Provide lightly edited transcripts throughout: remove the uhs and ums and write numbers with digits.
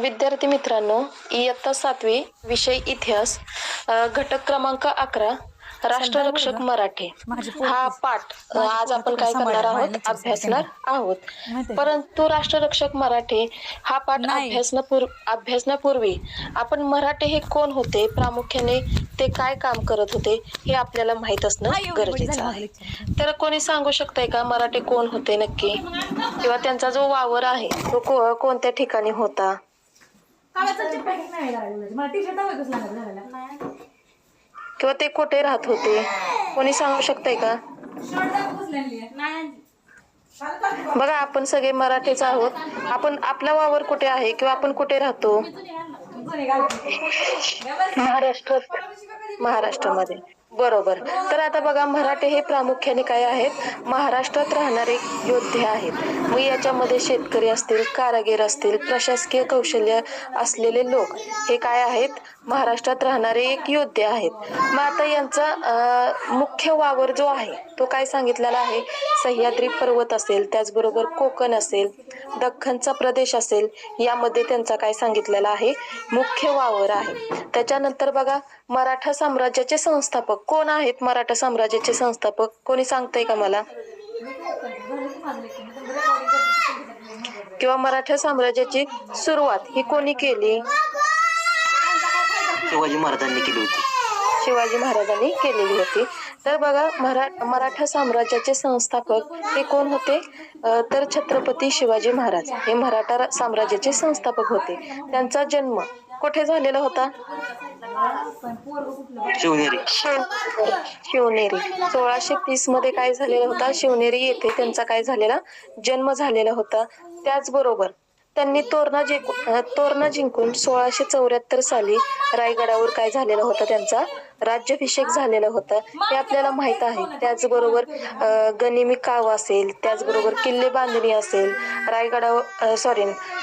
विद्यार्थी मित्रांनो, इयत्ता 7वी विषय इतिहास, घटक क्रमांक 11 राष्ट्ररक्षक मराठे हा पाठ आज आपण काय करणार आहोत, अभ्यासणार आहोत. परंतु राष्ट्ररक्षक मराठे हा पाठ अभ्यासण्यापूर्वी आपण मराठे हे कोण होते, प्रामुख्याने ते काय काम करत होते हे आपल्याला माहित असणं गरजेचं आहे. तर कोणी सांगू शकतंय का मराठे कोण होते नक्की, किंवा त्यांचा जो वावर आहे तो कोणत्या ठिकाणी होता? किंवा ते कुठे राहत होते, कोणी सांगू शकतंय का? बघा, आपण सगळे मराठीच आहोत. आपण आपला वावर कुठे आहे किंवा आपण कुठे राहतो? महाराष्ट्रामध्ये. बरोबर. तर आता बघा, मराठे हे प्रामुख्याने काय आहेत, महाराष्ट्रात राहणारे योद्धे आहेत. मग याच्यामध्ये शेतकरी असतील, कारागीर असतील, प्रशासकीय कौशल्य असलेले लोक हे काय आहेत, महाराष्ट्रात राहणारे एक योद्धे आहेत. मग आता यांचा मुख्य वावर जो आहे तो काय सांगितलेला आहे, सह्याद्री पर्वत असेल, त्याचबरोबर कोकण असेल, दख्खनचा प्रदेश असेल, यामध्ये त्यांचा काय सांगितलेला आहे, मुख्य वावर आहे. त्याच्यानंतर बघा, मराठा साम्राज्याचे संस्थापक कोण आहेत? मराठा साम्राज्याचे संस्थापक कोणी सांगतंय का मला? किंवा मराठा साम्राज्याची सुरुवात ही कोणी केली? शिवाजी महाराजांनी केली होती. शिवाजी महाराजांनी केलेली होती. तर बघा, मराठा साम्राज्याचे संस्थापक हे कोण होते? तर छत्रपती शिवाजी महाराज हे मराठा साम्राज्याचे संस्थापक होते. त्यांचा जन्म कुठे झालेला होता? शिवनेरी. 1630 मध्ये काय झालेला होता? शिवनेरी येथे त्यांचा काय झालेला, जन्म झालेला होता. त्याचबरोबर त्यांनी तोरणा जिंकून 1674 साली रायगडावर काय झालेला होता, त्यांचा राज्याभिषेक झालेला होता, हे आपल्याला माहित आहे. त्याचबरोबर गनिमी काव असेल, त्याचबरोबर किल्ले बांधणी असेल,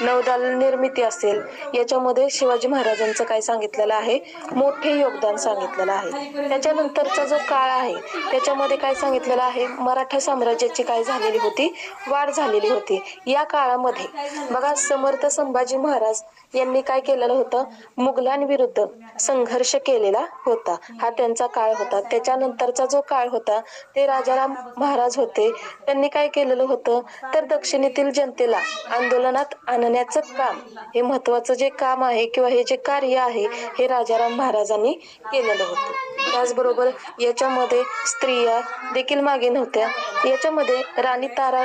नौदल निर्मिती असेल, याच्यामध्ये शिवाजी महाराजांचं काय सांगितलेलं आहे, मोठे योगदान सांगितलेलं आहे. त्याच्यानंतरचा जो काळ आहे त्याच्यामध्ये काय सांगितलेलं आहे, मराठा साम्राज्याची काय झालेली होती, वाढ झालेली होती. या काळामध्ये बघा, समर्थ संभाजी महाराज यांनी काय केलेलं होतं, मुघलांविरुद्ध संघर्ष केलेला होता. हा त्यांचा काळ होता. त्याच्यानंतरचा जो काळ होता ते राजाराम महाराज होते. त्यांनी काय केलेलं होतं, तर दक्षिणेतील जनतेला आंदोलनात आणण्याचं काम, हे महत्वाचं जे काम आहे किंवा हे जे कार्य आहे, हे राजाराम महाराजांनी केलेलं होतं. त्याचबरोबर याच्यामध्ये स्त्रिया देखील मागे नव्हत्या. याच्यामध्ये राणी तारा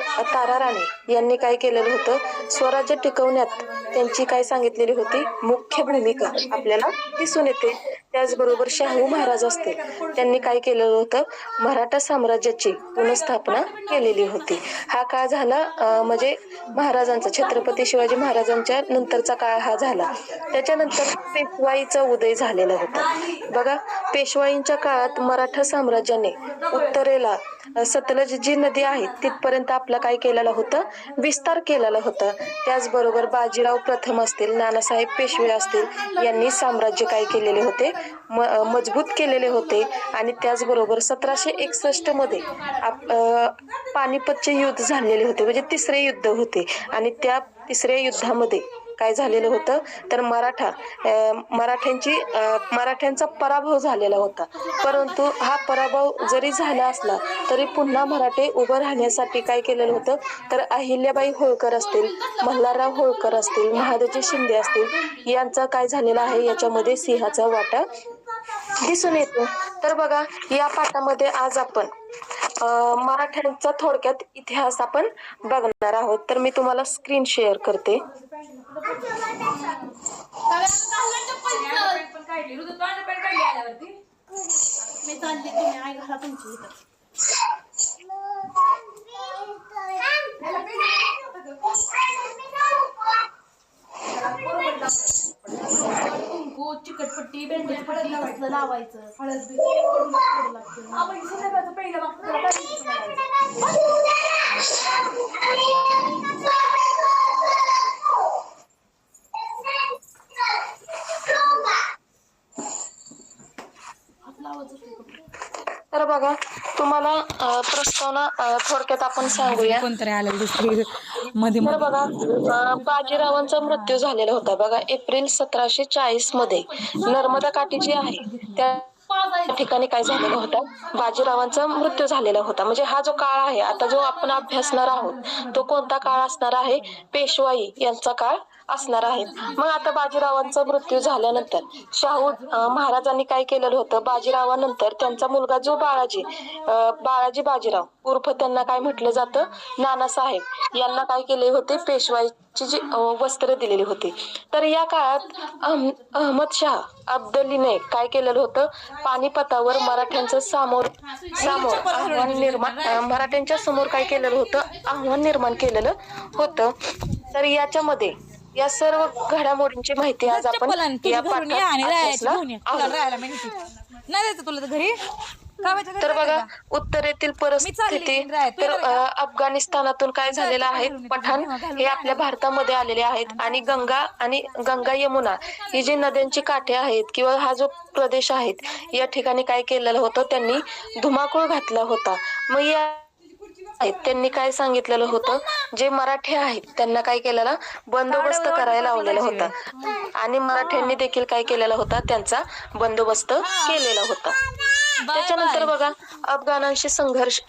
राणी यांनी काय केलेलं होतं, स्वराज्य टिकवण्यात त्यांची काय सांगितलेली होती, मुख्य भूमिका आपल्याला दिसून येते. त्याचबरोबर शाहू महाराज असतील, त्यांनी काय केलेलं होतं, मराठा साम्राज्याची पुनर्स्थापना केलेली होती. हा काळ झाला म्हणजे महाराजांचा, छत्रपती शिवाजी महाराजांच्या नंतरचा काळ हा झाला. त्याच्यानंतर पेशवाईचा उदय झालेला होता. बघा, पेशवाईंच्या काळात मराठा साम्राज्याने उत्तरेला सतलज जी नदी आहे तिथपर्यंत आपला काय केलेला होता, विस्तार केलेला होता. त्याचबरोबर बाजीराव प्रथम असतील, नानासाहेब पेशवे असतील, यांनी साम्राज्य काय केलेले होते, मजबूत केलेले होते. आणि त्याचबरोबर 1761 मध्ये पानिपतचे युद्ध झालेले होते, म्हणजे तिसरे युद्ध होते. आणि त्या तिसऱ्या युद्धामध्ये काय झालेलं होतं, तर मराठ्यांचा पराभव झालेला होता. परंतु हा पराभव जरी झाला असला तरी पुन्हा मराठे उभं राहण्यासाठी काय केलेलं होतं, तर अहिल्याबाई होळकर असतील, मल्हारराव होळकर असतील, महादजी शिंदे असतील, यांचा काय झालेला आहे, याच्यामध्ये सिंहाचा वाटा दिसून येतो. तर बघा, या पाठामध्ये आज आपण मराठ्यांचा थोडक्यात इतिहास आपण बघणार आहोत. तर मी तुम्हाला स्क्रीन शेअर करते. चिकटपट्टी बेंडपट्टी लावायचं, हळद तर बघा, तुम्हाला प्रस्तावना थोडक्यात आपण सांगूया. कोणतरी आलं दुसरी मध्ये तर बघा बाजीरावांचा मृत्यू झालेला होता बघा एप्रिल 1740 मध्ये. नर्मदा काठी जी आहे त्या ठिकाणी काय झालेलं होतं, बाजीरावांचा मृत्यू झालेला होता. म्हणजे हा जो काळ आहे आता जो आपण अभ्यासणार आहोत तो कोणता काळ असणार आहे, पेशवाई यांचा काळ असणार आहे. मग आता बाजीरावांचा मृत्यू झाल्यानंतर शाहू महाराजांनी काय केलेलं होतं, बाजीरावानंतर त्यांचा मुलगा जो बाळाजी बाजीराव उर्फ त्यांना काय म्हटलं जातं, नानासाहेब यांना काय केले होते, पेशवाईची जी वस्त्र दिलेली होती. तर या काळात अहमद शाह अब्दालीने काय केलेलं होतं, पानिपतावर मराठ्यांच्या समोर मराठ्यांच्या समोर काय केलेलं होतं, आव्हान निर्माण केलेलं होतं. तर याच्यामध्ये या सर्व घडामोडींची माहिती आज आपण या पाठात अभ्यासणार आहोत. तुला घरी तर बघा उत्तरेतील परिस्थिती, तर अफगाणिस्तानातून काय झालेलं आहे, पठाण हे आपल्या भारतामध्ये आलेले आहेत आणि गंगा यमुना ही जी नद्यांची काठे आहेत किंवा हा जो प्रदेश आहेत या ठिकाणी काय केलेलं होतं, त्यांनी धुमाकूळ घातला होता. मग या त्यांनी काय सांगितलेलं होतं, जे मराठी आहेत त्यांना काय केलेला बंदोबस्त करायला लावलेला होता आणि मराठ्यांनी देखील काय केलेला होता, त्यांचा बंदोबस्त केलेला होता. त्याच्यानंतर बघा अफगाणांशी संघर्ष.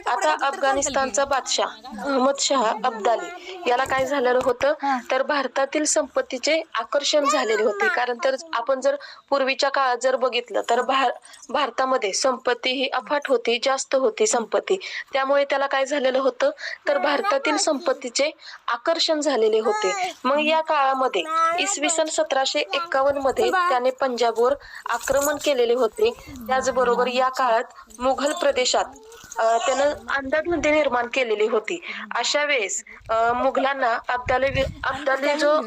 आता अफगाणिस्तानचा बादशाह अहमद शाह अब्दाली याला काय झालेलं होतं, तर भारतातील संपत्तीचे आकर्षण झालेले होते. कारण तर आपण जर पूर्वीच्या काळात जर बघितलं तर भारतामध्ये संपत्ती ही अफाट होती, जास्त होती संपत्ती. त्यामुळे त्याला काय झालेलं होतं, तर भारतातील संपत्तीचे आकर्षण झालेले होते. मग या काळामध्ये इसवी सन 1751 मध्ये त्याने पंजाबवर आक्रमण केलेले होते. त्याचबरोबर या काळात मुघल प्रदेशात त्यानं अंधाधुंदी निर्माण केलेली होती. अशा वेळेस मुघलांना अब्दाली जो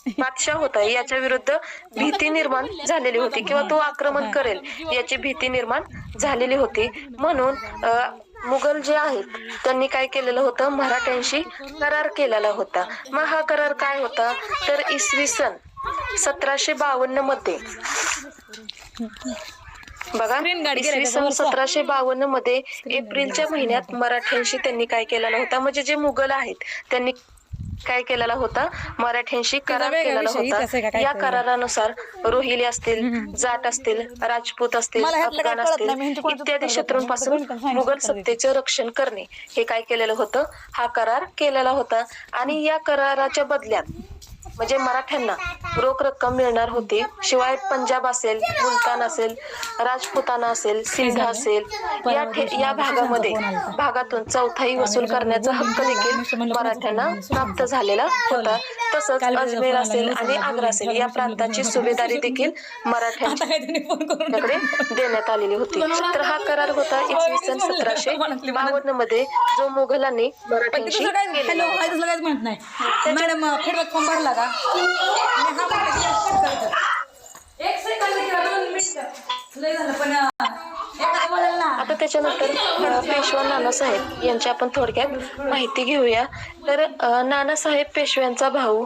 बादशाह होता याच्या विरुद्ध भीती निर्माण झालेली होती किंवा तो आक्रमण करेल याची भीती निर्माण झालेली होती. म्हणून मुघल जे आहेत त्यांनी काय केलेलं होतं, मराठ्यांशी करार केलेला होता. मग हा करार काय होता, तर इसवी सन 1752 मध्ये बघा इसवी सन 1752 मध्ये एप्रिलच्या महिन्यात मराठ्यांशी त्यांनी काय केलेला होता, म्हणजे जे मुघल आहेत त्यांनी काय केलेला होता, मराठ्यांशी करार केलेला होता. या करारानुसार रोहिले असतील, जाट असतील, राजपूत असतील, अफगाण असतील इत्यादी शत्रूंपासून मुघल सत्तेचे रक्षण करणे हे काय केलेलं होतं, हा करार केलेला होता. आणि या कराराच्या बदल्यात म्हणजे मराठ्यांना रोख रक्कम मिळणार होती. शिवाय पंजाब असेल, मुलतान असेल, राजपुताना असेल, सिंध असेल या भागातून चौथाई वसूल करण्याचा हक्क देखील मराठ्यांना प्राप्त झालेला होता. तसंच अजमेर असेल आणि आग्रा असेल या प्रांताची सुभेदारी देखील मराठ्यांकडे देण्यात आलेली होती. तर हा करार होता इसवी सन 1752 मध्ये जो मुघलांनी मराठ्यांशी केलेला होता. आता त्याच्यानंतर पेशवा नानासाहेब यांची आपण थोडक्यात माहिती घेऊया. तर नानासाहेब पेशव्यांचा भाऊ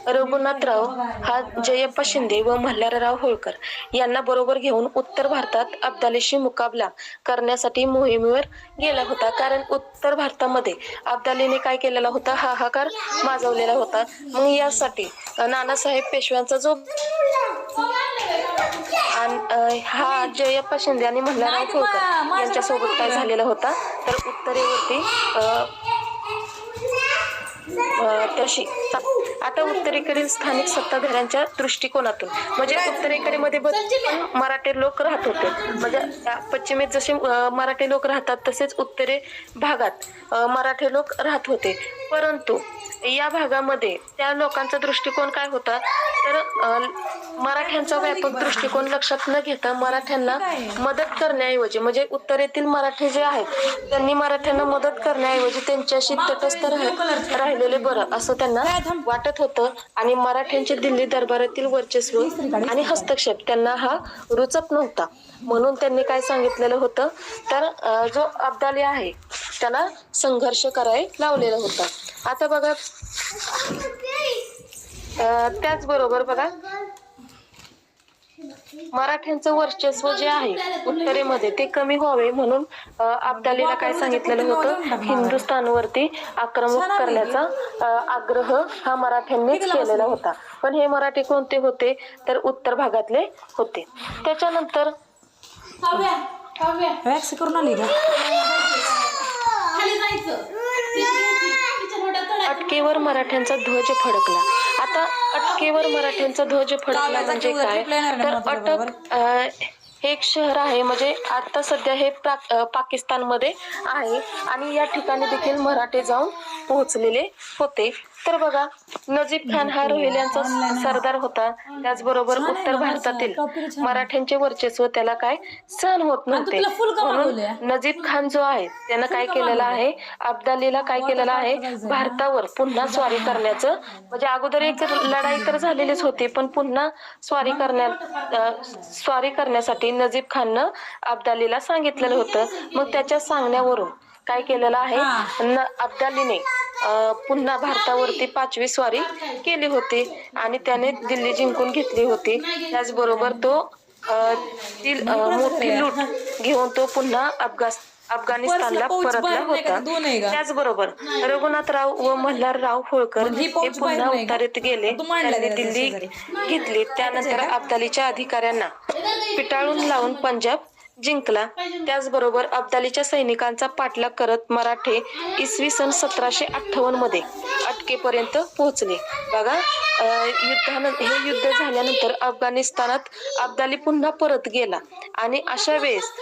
रघुनाथराव हा जयप्पा शिंदे व मल्हारराव होळकर यांना बरोबर घेऊन उत्तर भारतात अब्दालीशी मुकाबला करण्यासाठी मोहिमेवर गेला होता. कारण उत्तर भारतामध्ये अब्दालीने काय केलेला होता, हाहाकार माजवलेला होता. मग यासाठी नानासाहेब पेशव्यांचा जो हा जयप्पा शिंदे आणि मल्हारराव होळकर यांच्यासोबत काय झालेला होता, तर उत्तरेवरती तशी आता उत्तरेकडील स्थानिक सत्ताधाऱ्यांच्या दृष्टिकोनातून म्हणजे उत्तरेकडे मध्ये मराठी लोक राहत होते, म्हणजे पश्चिमेत जसे मराठी लोक राहतात तसेच उत्तरे भागात मराठी लोक राहत होते. परंतु या भागामध्ये त्या लोकांचा दृष्टिकोन काय होता, तर मराठ्यांचा व्यापक दृष्टिकोन लक्षात न घेता मराठ्यांना मदत करण्याऐवजी म्हणजे उत्तरेतील मराठी जे आहेत त्यांनी मराठ्यांना मदत करण्याऐवजी त्यांच्याशी तटस्थ राहिलेले बरं असं त्यांना वाटत होतं. आणि मराठ्यांचे दिल्ली दरबारातील वर्चस्व आणि हस्तक्षेप त्यांना हा रुचत नव्हता. म्हणून त्यांनी काय सांगितलेलं होतं, तर जो अब्दाली आहे त्याला संघर्ष करायला लावलेला होता. आता बघा त्याचबरोबर बघा मराठ्यांचं वर्चस्व जे आहे उत्तरेमध्ये ते कमी व्हावे म्हणून अब्दालीला काय सांगितलेलं होतं, हिंदुस्थानवरती आक्रमण करण्याचा आग्रह हा मराठ्यांनीच केलेला होता. पण हे मराठी कोणते होते तर उत्तर भागातले होते. त्याच्यानंतर वॅक्स करून आली का? खाली जायचं. तिच्या नोट्या चढायचं. अटकेवर मराठ्यांचा ध्वज फडकला. आता अटकेवर मराठ्यांचा ध्वज फडकला म्हणजे काय तर अटक एक शहर आहे, म्हणजे आता सध्या हे पाकिस्तानमध्ये आहे आणि या ठिकाणी देखील मराठे जाऊन पोहोचलेले होते. तर बघा, नजीब खान हा रोहिल्यांचा सरदार होता. त्याचबरोबर उत्तर भारतातील मराठ्यांचे वर्चस्व त्याला काय सहन होत नव्हते, म्हणून नजीब खान जो आहे त्यानं काय केलेलं आहे, अब्दालीला काय केलेलं आहे, भारतावर पुन्हा स्वारी करण्याचं, म्हणजे अगोदर एक लढाई तर झालेलीच होती पण पुन्हा स्वारी करण्यासाठी नजीब खाननं अब्दालीला सांगितलेलं होतं. मग त्याच्या सांगण्यावरून काय केलेलं आहे, अब्दालीने पुन्हा भारतावरती 5वी स्वारी केली होती आणि त्याने दिल्ली जिंकून घेतली होती. त्याचबरोबर तो मोठी लूट घेऊन तो पुन्हा अफगाणिस्तानला परतला होता. त्याचबरोबर रघुनाथराव व मल्हारराव होळकर हे पुन्हा उतारीत गेले, त्यांनी दिल्ली घेतली. त्यानंतर अब्दालीच्या अधिकाऱ्यांना पिटाळून लावून पंजाब जिंकला. त्याचबरोबर अब्दालीच्या सैनिकांचा पाठलाग करत मराठे इसवी सन 1758 मध्ये अटकेपर्यंत पोहोचले. बघा, हे युद्ध झाल्यानंतर अफगाणिस्तानात अब्दाली पुन्हा परत गेला आणि अशा वेळेस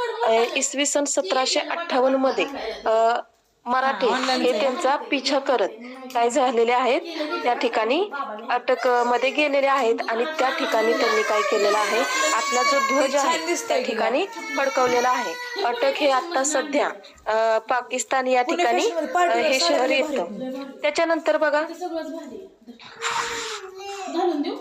इसवी सन 1758 मध्ये मराठे हे त्यांचा पिछा करत काय झालेले आहेत, त्या ठिकाणी अटक मध्ये गेलेले आहेत आणि त्या ठिकाणी त्यांनी काय केलेलं आहे, आपला जो ध्वज आहे त्या ठिकाणी फडकवलेला आहे. अटक हे आता सध्या पाकिस्तान या ठिकाणी हे शहर येतं. त्याच्यानंतर बघा, घालून देऊ.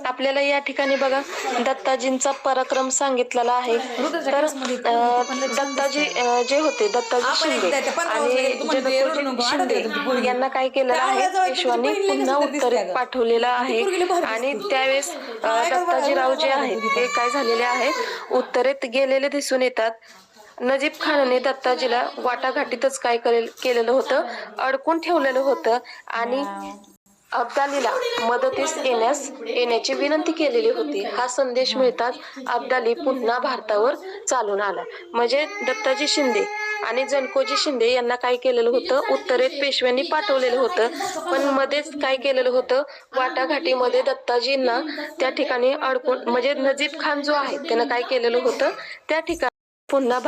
आपल्याला या ठिकाणी बघा दत्ताजींचा पराक्रम सांगितलेला आहे. तर दत्ताजी जे होते, दत्ताजी शिंदे आणि जनकराज शिंदे यांना काय केलेलं आहे, पेशवांनी पुन्हा उत्तरेत पाठवलेलं आहे आणि त्यावेळेस दत्ताजीराव जे आहेत ते काय झालेले आहेत, उत्तरेत गेलेले दिसून येतात. नजीब खानने दत्ताजीला वाटाघाटीतच काय केलेलं होतं, अडकून ठेवलेलं होतं आणि अब्दालीला मदतीस येण्याची विनंती केलेली होती. हा संदेश मिळताच अब्दाली पुन्हा भारतावर चालून आला. म्हणजे दत्ताजी शिंदे आणि जनकोजी शिंदे यांना काय केलेलं होतं, उत्तरेत पेशव्यांनी पाठवलेलं होतं, पण मध्येच काय केलेलं होतं, वाटाघाटीमध्ये दत्ताजींना त्या ठिकाणी अडकून, म्हणजे नजीब खान जो आहे त्यानं काय केलेलं होतं, त्या ठिकाणी पुन्हा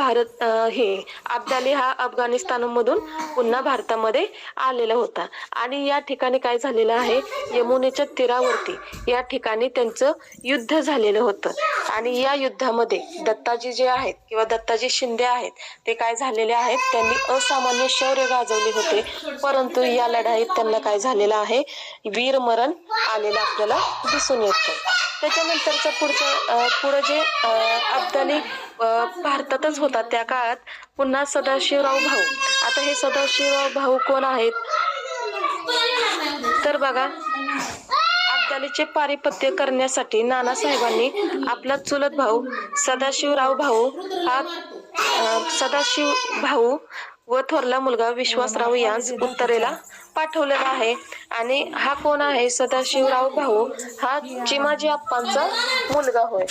अब्दाली हा अफगाणिस्तानमधून पुन्हा भारतामध्ये आलेला होता आणि या ठिकाणी काय झालेलं आहे, यमुनेच्या तीरावरती या ठिकाणी त्यांचं युद्ध झालेलं होतं आणि या युद्धामध्ये दत्ताजी जे आहेत किंवा दत्ताजी शिंदे आहेत ते काय झालेले आहेत, त्यांनी असामान्य शौर्य गाजवले होते, परंतु या लढाईत त्यांना काय झालेलं आहे, वीरमरण आलेलं आपल्याला दिसून येतं. त्याच्यानंतरचं पुढं जे अब्दाली भारतातच होता त्या काळात पुन्हा सदाशिवराव भाऊ. आता हे सदाशिवराव भाऊ कोण आहेत तर बघा, अब्दालीचे पारिपत्य करण्यासाठी नानासाहेबांनी आपला चुलत भाऊ सदाशिव भाऊ व थोरला मुलगा विश्वासराव यांस उत्तरेला पाठवलेला आहे. आणि हा कोण आहे, सदाशिवराव भाऊ हा चिमाजी आप्पांचा मुलगा होय.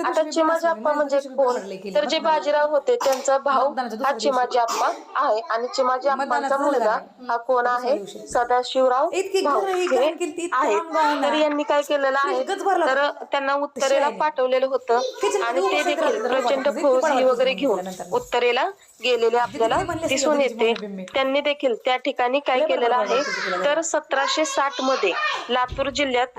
आता चिमाजी आप्पा म्हणजे कोण तर जे बाजीराव होते त्यांचा भाऊ हा चिमाजी आप्पा आहे आणि चिमाजी आप्पांचा मुलगा हा कोण आहे, सदाशिवराव भाऊ हे आहेत. तर यांनी काय केलेलं आहे, तर त्यांना उत्तरेला पाठवलेलं होतं आणि ते देखील प्रचंड फौजी वगैरे घेऊन उत्तरेला गेलेले आपल्याला दिसून येते. त्यांनी देखील त्या ठिकाणी काय केलेलं आहे, तर 1760 मध्ये लातूर जिल्ह्यात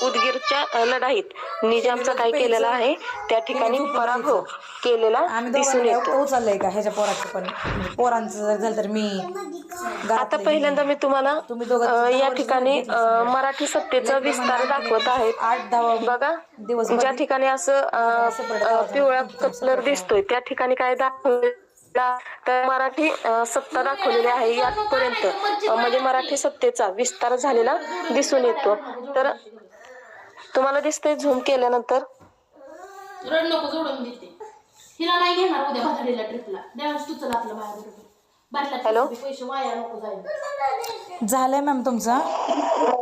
उदगीरच्या लढाईत निजामचा काय केलेला आहे, त्या ठिकाणी पराभव केलेला दिसून येतो. आता पहिल्यांदा मी तुम्हाला या ठिकाणी मराठी सत्तेचा विस्तार दाखवत आहे. बघा, ज्या ठिकाणी असं पिवळा कलर दिसतोय त्या ठिकाणी काय दाखवलं तर मराठी सत्ता दाखवलेली आहे यापर्यंत म्हणजे मराठी सत्तेचा विस्तार झालेला दिसून येतो. तर तुम्हाला दिसतंय झूम केल्यानंतर रड नको जोडून देते. हिला नाही घेणार उद्या भाकरीला ट्रिपला. देवाच तू चला आपलं बाहेर हॅलो? पैसे वाया नको जायला. झालंय मॅम तुमचं.